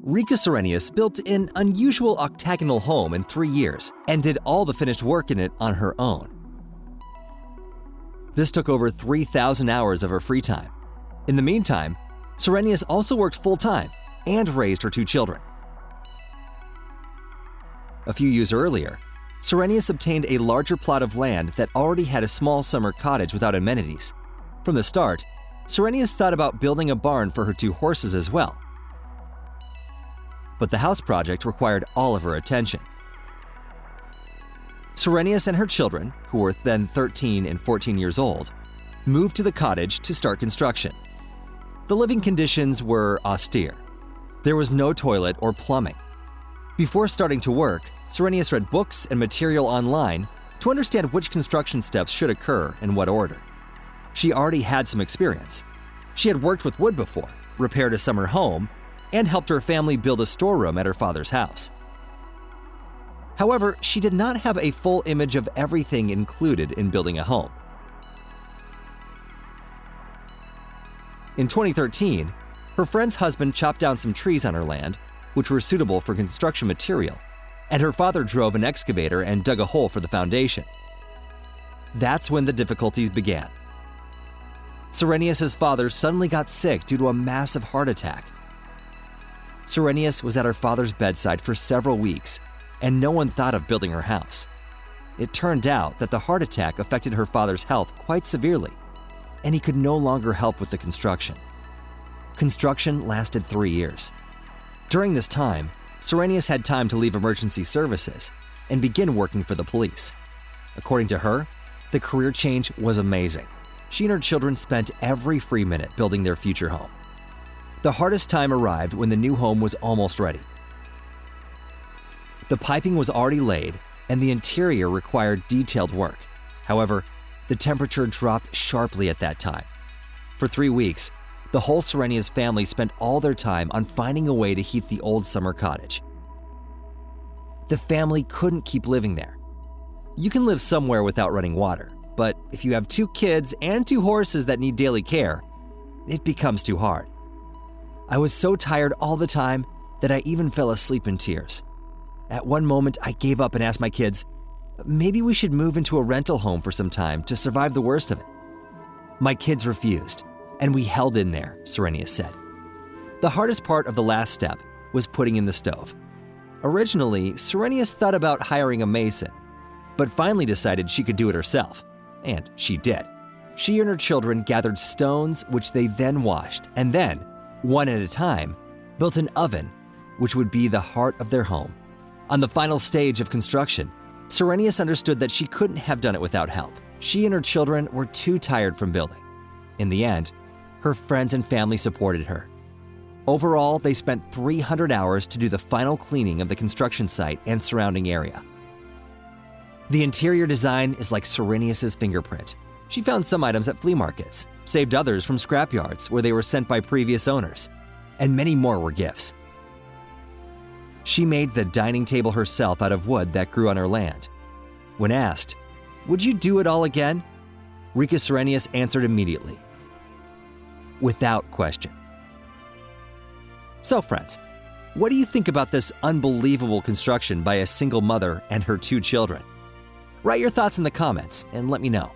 Riikka Sirenius built an unusual octagonal home in 3 years and did all the finished work in it on her own. This took over 3,000 hours of her free time. In the meantime, Sirenius also worked full-time and raised her 2 children. A few years earlier, Sirenius obtained a larger plot of land that already had a small summer cottage without amenities. From the start, Sirenius thought about building a barn for her 2 horses as well. But the house project required all of her attention. Sirenius and her children, who were then 13 and 14 years old, moved to the cottage to start construction. The living conditions were austere. There was no toilet or plumbing. Before starting to work, Sirenius read books and material online to understand which construction steps should occur in what order. She already had some experience. She had worked with wood before, repaired a summer home, and helped her family build a storeroom at her father's house. However, she did not have a full image of everything included in building a home. In 2013, her friend's husband chopped down some trees on her land, which were suitable for construction material, and her father drove an excavator and dug a hole for the foundation. That's when the difficulties began. Sirenius' father suddenly got sick due to a massive heart attack. Sirenius was at her father's bedside for several weeks, and no one thought of building her house. It turned out that the heart attack affected her father's health quite severely, and he could no longer help with the construction. Construction lasted 3 years. During this time, Sirenius had time to leave emergency services and begin working for the police. According to her, the career change was amazing. She and her children spent every free minute building their future home. The hardest time arrived when the new home was almost ready. The piping was already laid, and the interior required detailed work. However, the temperature dropped sharply at that time. For 3 weeks, the whole Sirenius family spent all their time on finding a way to heat the old summer cottage. The family couldn't keep living there. You can live somewhere without running water, but if you have 2 kids and 2 horses that need daily care, it becomes too hard. I was so tired all the time that I even fell asleep in tears. At one moment, I gave up and asked my kids, maybe we should move into a rental home for some time to survive the worst of it. My kids refused, and we held in there, Sirenius said. The hardest part of the last step was putting in the stove. Originally, Sirenius thought about hiring a mason, but finally decided she could do it herself, and she did. She and her children gathered stones, which they then washed, and then, one at a time, built an oven, which would be the heart of their home. On the final stage of construction, Sirenius understood that she couldn't have done it without help. She and her children were too tired from building. In the end, her friends and family supported her. Overall, they spent 300 hours to do the final cleaning of the construction site and surrounding area. The interior design is like Sirenius' fingerprint. She found some items at flea markets, saved others from scrapyards where they were sent by previous owners, and many more were gifts. She made the dining table herself out of wood that grew on her land. When asked, "Would you do it all again?" Riikka Sirenius answered immediately, without question. So friends, what do you think about this unbelievable construction by a single mother and her 2 children? Write your thoughts in the comments and let me know.